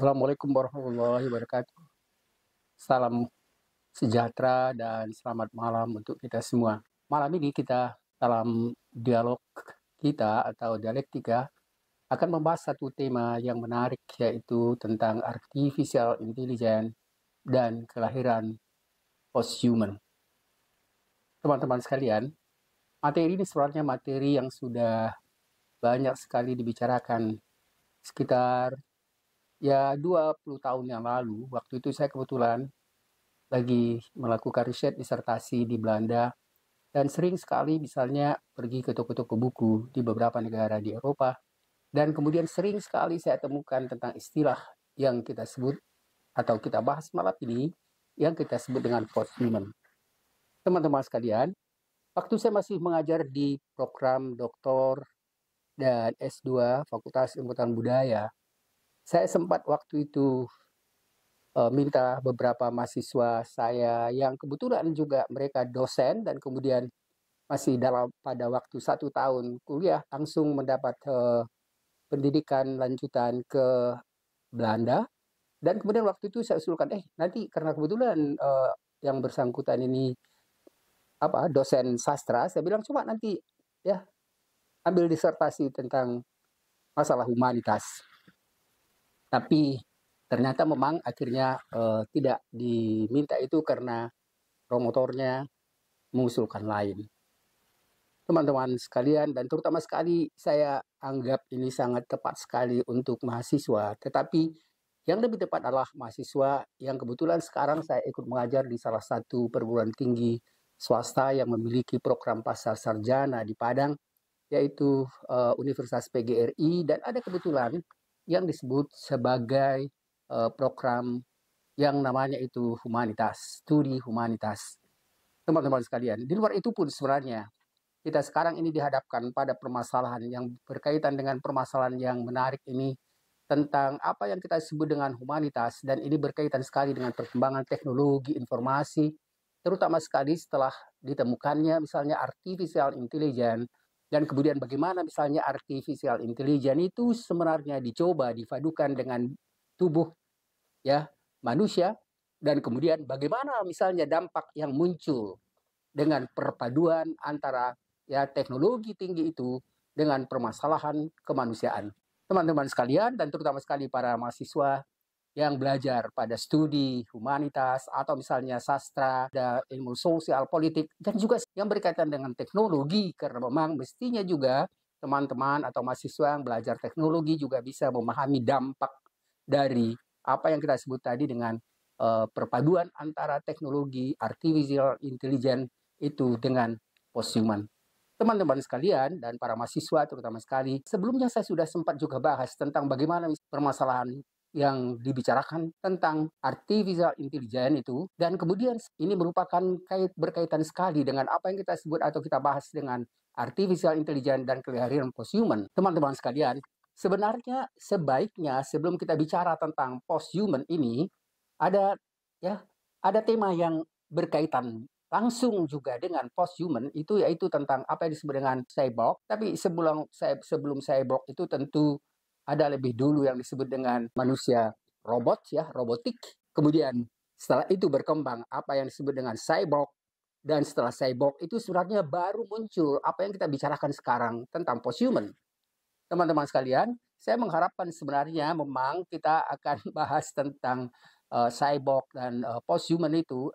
Assalamualaikum warahmatullahi wabarakatuh. Salam sejahtera dan selamat malam untuk kita semua. Malam ini kita dalam dialog kita atau dialektika akan membahas satu tema yang menarik, yaitu tentang artificial intelligence dan kelahiran posthuman. Teman-teman sekalian, materi ini sebenarnya materi yang sudah banyak sekali dibicarakan sekitar 20 tahun yang lalu. Waktu itu saya kebetulan lagi melakukan riset disertasi di Belanda dan sering sekali misalnya pergi ke toko-toko buku di beberapa negara di Eropa, dan kemudian sering sekali saya temukan tentang istilah yang kita sebut atau kita bahas malam ini yang kita sebut dengan posthuman. Teman-teman sekalian, waktu saya masih mengajar di program doktor dan S2 Fakultas Ilmu Pengetahuan Budaya, saya sempat waktu itu minta beberapa mahasiswa saya yang kebetulan juga mereka dosen dan kemudian masih pada waktu 1 tahun kuliah langsung mendapat pendidikan lanjutan ke Belanda. Dan kemudian waktu itu saya usulkan, nanti karena kebetulan yang bersangkutan ini dosen sastra, saya bilang coba nanti ya ambil disertasi tentang masalah humanitas. Tapi ternyata memang akhirnya tidak diminta itu karena promotornya mengusulkan lain. Teman-teman sekalian, dan terutama sekali saya anggap ini sangat tepat sekali untuk mahasiswa. Tetapi yang lebih tepat adalah mahasiswa yang kebetulan sekarang saya ikut mengajar di salah satu perguruan tinggi swasta yang memiliki program pasca sarjana di Padang, yaitu Universitas PGRI, dan ada kebetulan yang disebut sebagai program yang namanya itu humanitas, studi humanitas. Teman-teman sekalian, di luar itu pun sebenarnya kita sekarang ini dihadapkan pada permasalahan yang berkaitan dengan permasalahan yang menarik ini tentang apa yang kita sebut dengan humanitas, dan ini berkaitan sekali dengan perkembangan teknologi informasi, terutama sekali setelah ditemukannya misalnya artificial intelligence, dan kemudian bagaimana misalnya artificial intelligence itu sebenarnya dicoba dipadukan dengan tubuh ya manusia, dan kemudian bagaimana misalnya dampak yang muncul dengan perpaduan antara teknologi tinggi itu dengan permasalahan kemanusiaan. Teman-teman sekalian, dan terutama sekali para mahasiswa yang belajar pada studi humanitas atau misalnya sastra, ada ilmu sosial politik, dan juga yang berkaitan dengan teknologi, karena memang mestinya juga teman-teman atau mahasiswa yang belajar teknologi juga bisa memahami dampak dari apa yang kita sebut tadi dengan perpaduan antara teknologi artificial intelligence itu dengan posthuman. Teman-teman sekalian dan para mahasiswa terutama sekali, sebelumnya saya sudah sempat juga bahas tentang bagaimana permasalahan yang dibicarakan tentang artificial intelligence itu, dan kemudian ini merupakan berkaitan sekali dengan apa yang kita sebut atau kita bahas dengan artificial intelligence dan kelahiran posthuman. Teman-teman sekalian, sebenarnya sebaiknya sebelum kita bicara tentang posthuman ini ada tema yang berkaitan langsung juga dengan posthuman itu, yaitu tentang apa yang disebut dengan cyborg. Tapi sebelum cyborg itu tentu ada lebih dulu yang disebut dengan manusia robot robotik. Kemudian setelah itu berkembang apa yang disebut dengan cyborg, dan setelah cyborg itu sebenarnya baru muncul apa yang kita bicarakan sekarang tentang posthuman. Teman-teman sekalian, saya mengharapkan sebenarnya memang kita akan bahas tentang cyborg dan posthuman itu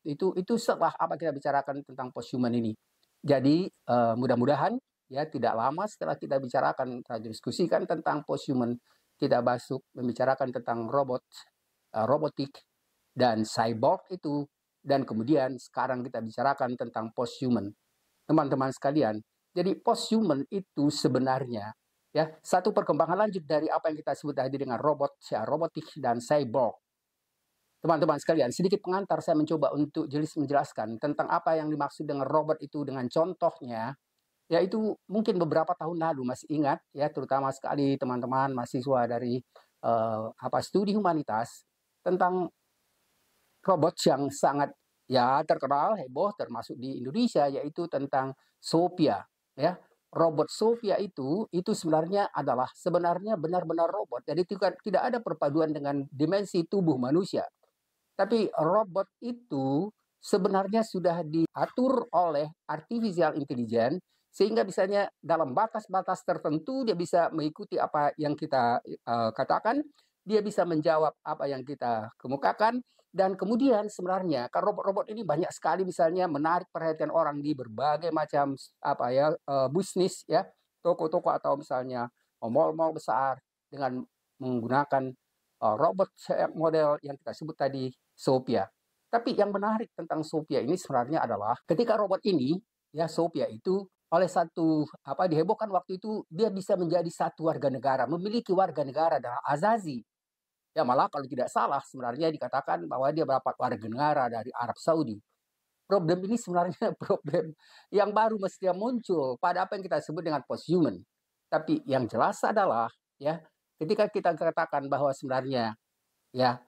itu setelah apa kita bicarakan tentang posthuman ini. Jadi mudah-mudahan tidak lama setelah kita bicarakan, kita diskusikan tentang posthuman, kita masuk membicarakan tentang robotik dan cyborg itu, dan kemudian sekarang kita bicarakan tentang posthuman. Teman-teman sekalian, jadi posthuman itu sebenarnya satu perkembangan lanjut dari apa yang kita sebut tadi dengan robotik dan cyborg. Teman-teman sekalian, sedikit pengantar saya mencoba untuk menjelaskan tentang apa yang dimaksud dengan robot itu dengan contohnya, yaitu mungkin beberapa tahun lalu masih ingat terutama sekali teman-teman mahasiswa dari studi humanitas tentang robot yang sangat terkenal heboh termasuk di Indonesia, yaitu tentang Sophia robot Sophia itu sebenarnya sebenarnya benar-benar robot. Jadi tidak ada perpaduan dengan dimensi tubuh manusia. Tapi robot itu sebenarnya sudah diatur oleh artificial intelligence sehingga misalnya dalam batas-batas tertentu dia bisa mengikuti apa yang kita katakan, dia bisa menjawab apa yang kita kemukakan, dan kemudian sebenarnya kan robot-robot ini banyak sekali misalnya menarik perhatian orang di berbagai macam bisnis ya, toko-toko atau misalnya mall-mall besar dengan menggunakan robot model yang kita sebut tadi Sophia. Tapi yang menarik tentang Sophia ini sebenarnya adalah ketika robot ini ya Sophia itu oleh satu dihebohkan waktu itu dia bisa menjadi satu warga negara, memiliki warga negara adalah Azazi. Ya malah kalau tidak salah sebenarnya dikatakan bahwa dia dapat warga negara dari Arab Saudi. Problem ini sebenarnya problem yang baru mestinya muncul pada apa yang kita sebut dengan posthuman. Tapi yang jelas adalah ya ketika kita katakan bahwa sebenarnya ya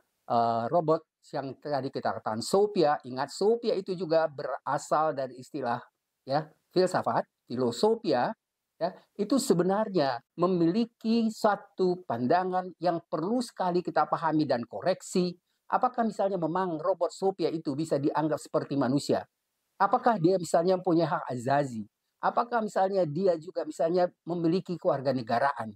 robot yang tadi kita katakan Sophia, ingat Sophia itu juga berasal dari istilah ya filsafat, filosofia ya, itu sebenarnya memiliki satu pandangan yang perlu sekali kita pahami dan koreksi. Apakah misalnya memang robot Sophia itu bisa dianggap seperti manusia? Apakah dia misalnya punya hak azazi? Apakah misalnya dia juga misalnya memiliki kewarganegaraan?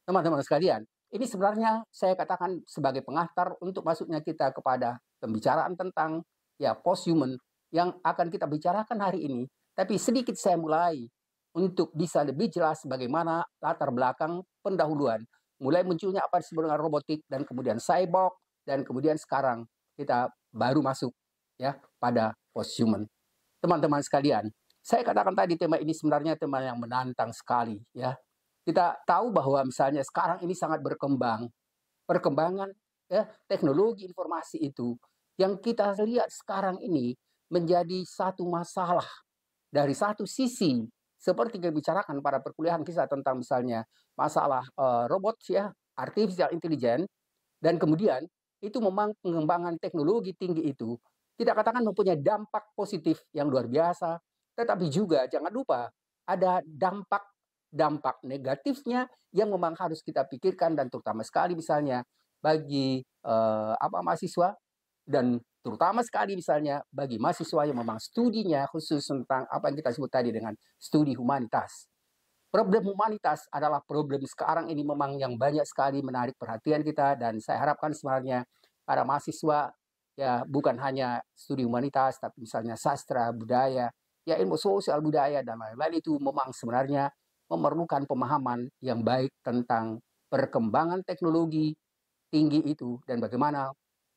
Teman-teman sekalian, ini sebenarnya saya katakan sebagai pengantar untuk masuknya kita kepada pembicaraan tentang ya posthuman yang akan kita bicarakan hari ini. Tapi sedikit saya mulai untuk bisa lebih jelas bagaimana latar belakang pendahuluan. Mulai munculnya apa disebut dengan robotik dan kemudian cyborg dan kemudian sekarang kita baru masuk ya pada posthuman. Teman-teman sekalian, saya katakan tadi tema ini sebenarnya tema yang menantang sekali ya. Kita tahu bahwa misalnya sekarang ini sangat berkembang. Perkembangan ya, teknologi informasi itu yang kita lihat sekarang ini menjadi satu masalah dari satu sisi seperti yang dibicarakan pada perkuliahan kita tentang misalnya masalah robot ya, artificial intelligence, dan kemudian itu memang pengembangan teknologi tinggi itu tidak katakan mempunyai dampak positif yang luar biasa, tetapi juga jangan lupa ada dampak negatifnya yang memang harus kita pikirkan dan terutama sekali misalnya bagi mahasiswa dan terutama sekali misalnya bagi mahasiswa yang memang studinya khusus tentang apa yang kita sebut tadi dengan studi humanitas. Problem humanitas adalah problem sekarang ini memang yang banyak sekali menarik perhatian kita dan saya harapkan sebenarnya para mahasiswa ya bukan hanya studi humanitas tapi misalnya sastra, budaya, ya ilmu sosial budaya dan lain-lain itu memang sebenarnya memerlukan pemahaman yang baik tentang perkembangan teknologi tinggi itu dan bagaimana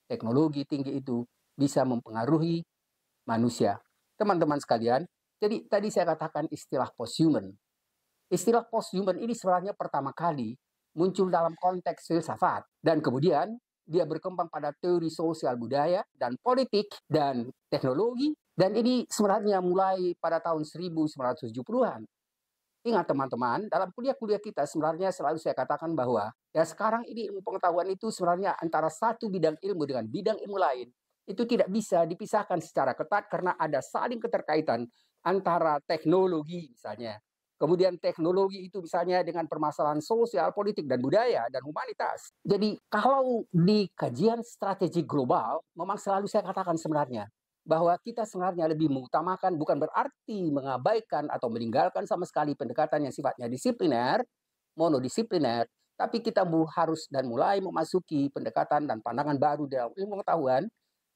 teknologi tinggi itu bisa mempengaruhi manusia. Teman-teman sekalian, jadi tadi saya katakan istilah posthuman. Istilah posthuman ini sebenarnya pertama kali muncul dalam konteks filsafat dan kemudian dia berkembang pada teori sosial budaya dan politik dan teknologi dan ini sebenarnya mulai pada tahun 1970-an. Ingat teman-teman, dalam kuliah-kuliah kita sebenarnya selalu saya katakan bahwa ya sekarang ini ilmu pengetahuan itu sebenarnya antara satu bidang ilmu dengan bidang ilmu lain itu tidak bisa dipisahkan secara ketat karena ada saling keterkaitan antara teknologi misalnya. Kemudian teknologi itu misalnya dengan permasalahan sosial, politik, dan budaya, dan humanitas. Jadi kalau di kajian strategi global, memang selalu saya katakan sebenarnya, bahwa kita sebenarnya lebih mengutamakan bukan berarti mengabaikan atau meninggalkan sama sekali pendekatan yang sifatnya disipliner, monodisipliner, tapi kita harus dan mulai memasuki pendekatan dan pandangan baru dalam ilmu pengetahuan.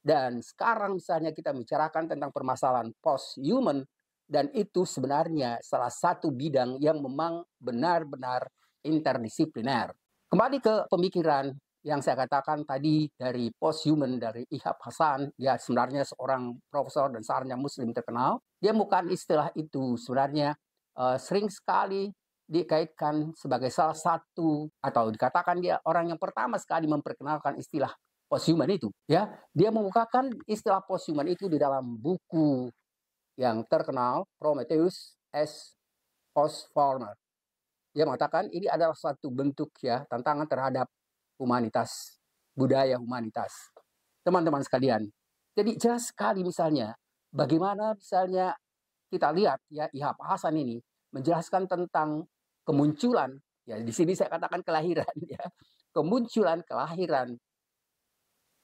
Dan sekarang misalnya kita bicarakan tentang permasalahan post-human, dan itu sebenarnya salah satu bidang yang memang benar-benar interdisipliner. Kembali ke pemikiran yang saya katakan tadi dari posthuman dari Ihab Hasan, dia sebenarnya seorang profesor dan seorang muslim terkenal. Dia bukan istilah itu sebenarnya sering sekali dikaitkan sebagai salah satu atau dikatakan dia orang yang pertama sekali memperkenalkan istilah posthuman itu. Ya, dia membukakan istilah posthuman itu di dalam buku yang terkenal Prometheus as Postformer. Dia mengatakan ini adalah suatu bentuk ya tantangan terhadap humanitas, budaya humanitas. Teman-teman sekalian, jadi jelas sekali misalnya bagaimana misalnya kita lihat ya Ihab Hasan ini menjelaskan tentang kemunculan, ya di sini saya katakan kelahiran ya, kelahiran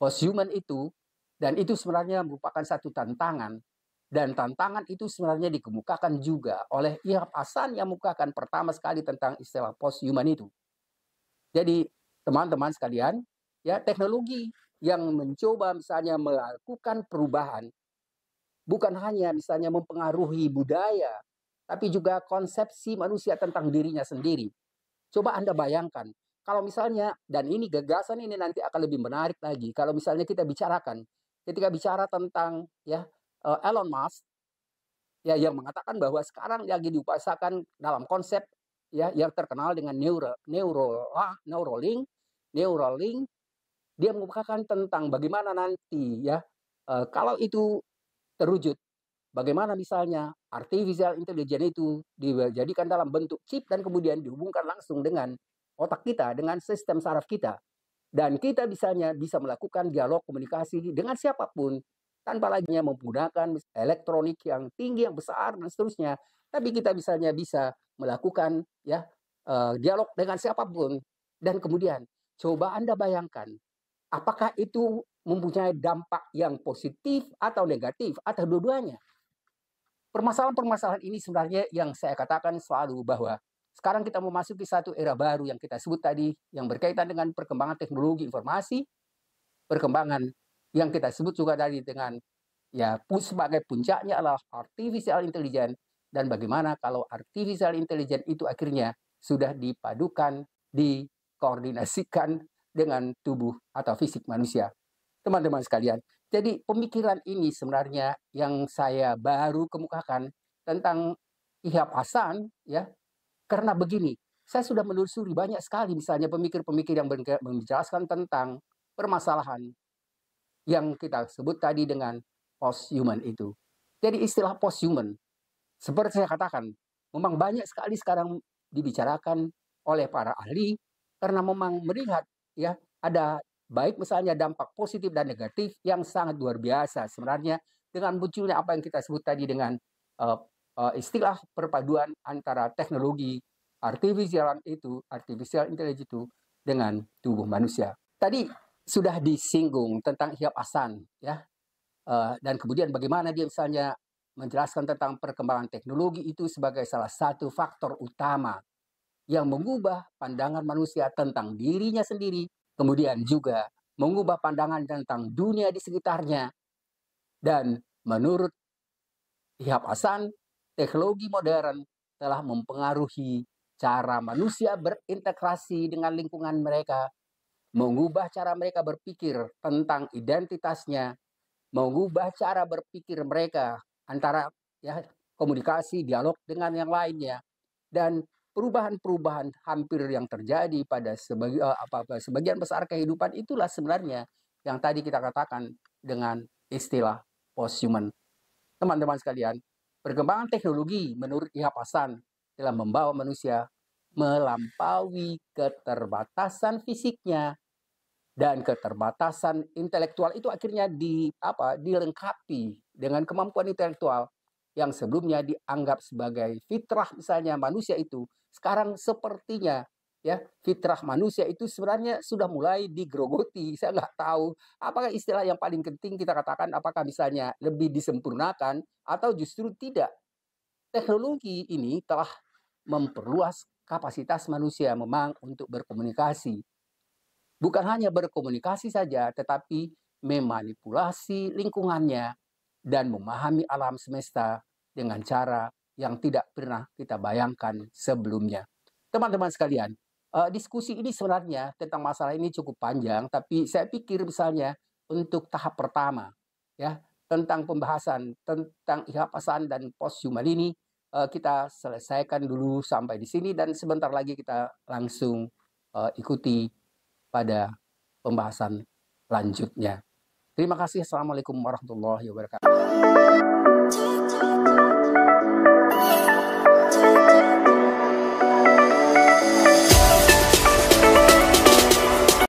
posthuman itu, dan itu sebenarnya merupakan satu tantangan, dan tantangan itu sebenarnya dikemukakan juga oleh Ihab Hasan yang mengemukakan pertama sekali tentang istilah posthuman itu. Jadi teman-teman sekalian, ya teknologi yang mencoba misalnya melakukan perubahan bukan hanya misalnya mempengaruhi budaya, tapi juga konsepsi manusia tentang dirinya sendiri. Coba Anda bayangkan, kalau misalnya, dan ini gagasan ini nanti akan lebih menarik lagi, kalau misalnya kita bicarakan, ketika bicara tentang ya Elon Musk, ya yang mengatakan bahwa sekarang lagi diupasakan dalam konsep ya yang terkenal dengan Neuralink, dia mengungkapkan tentang bagaimana nanti ya kalau itu terwujud, bagaimana misalnya artificial intelligence itu dijadikan dalam bentuk chip dan kemudian dihubungkan langsung dengan otak kita, dengan sistem saraf kita. Dan kita bisa melakukan dialog komunikasi dengan siapapun tanpa lagi menggunakan elektronik yang tinggi, yang besar, dan seterusnya. Tapi kita bisa melakukan ya dialog dengan siapapun. Dan kemudian coba Anda bayangkan, apakah itu mempunyai dampak yang positif atau negatif atau dua-duanya? Permasalahan-permasalahan ini sebenarnya yang saya katakan selalu bahwa sekarang kita memasuki satu era baru yang kita sebut tadi, yang berkaitan dengan perkembangan teknologi informasi, perkembangan yang kita sebut juga tadi dengan ya sebagai puncaknya adalah artificial intelligence, dan bagaimana kalau artificial intelligence itu akhirnya sudah dipadukan, dikoordinasikan dengan tubuh atau fisik manusia. Teman-teman sekalian, jadi pemikiran ini sebenarnya yang saya baru kemukakan tentang Ihab Hasan ya, karena begini, saya sudah menelusuri banyak sekali misalnya pemikir-pemikir yang menjelaskan tentang permasalahan yang kita sebut tadi dengan posthuman itu. Jadi istilah posthuman, seperti saya katakan, memang banyak sekali sekarang dibicarakan oleh para ahli karena memang melihat ya ada baik misalnya dampak positif dan negatif yang sangat luar biasa sebenarnya dengan munculnya apa yang kita sebut tadi dengan istilah perpaduan antara teknologi artificial intelligence itu dengan tubuh manusia. Tadi sudah disinggung tentang Ihab Hasan ya, dan kemudian bagaimana dia misalnya menjelaskan tentang perkembangan teknologi itu sebagai salah satu faktor utama yang mengubah pandangan manusia tentang dirinya sendiri, kemudian juga mengubah pandangan tentang dunia di sekitarnya. Dan menurut Ihab Hasan, teknologi modern telah mempengaruhi cara manusia berintegrasi dengan lingkungan mereka, mengubah cara mereka berpikir tentang identitasnya, mengubah cara berpikir mereka antara ya komunikasi, dialog dengan yang lainnya, dan perubahan-perubahan hampir yang terjadi pada sebagian besar kehidupan itulah sebenarnya yang tadi kita katakan dengan istilah posthuman. Teman-teman sekalian, perkembangan teknologi menurut Ihab Hasan telah membawa manusia melampaui keterbatasan fisiknya, dan keterbatasan intelektual itu akhirnya dilengkapi dengan kemampuan intelektual yang sebelumnya dianggap sebagai fitrah misalnya manusia itu, sekarang sepertinya ya fitrah manusia itu sebenarnya sudah mulai digerogoti. Saya nggak tahu apakah istilah yang paling penting kita katakan apakah misalnya lebih disempurnakan atau justru tidak. Teknologi ini telah memperluas kapasitas manusia memang untuk berkomunikasi. Bukan hanya berkomunikasi saja, tetapi memanipulasi lingkungannya dan memahami alam semesta dengan cara yang tidak pernah kita bayangkan sebelumnya. Teman-teman sekalian, diskusi ini sebenarnya tentang masalah ini cukup panjang, tapi saya pikir misalnya untuk tahap pertama, ya tentang pembahasan tentang Ihab Hasan dan posthuman ini, kita selesaikan dulu sampai di sini dan sebentar lagi kita langsung ikuti pada pembahasan lanjutnya. Terima kasih. Assalamualaikum warahmatullahi wabarakatuh.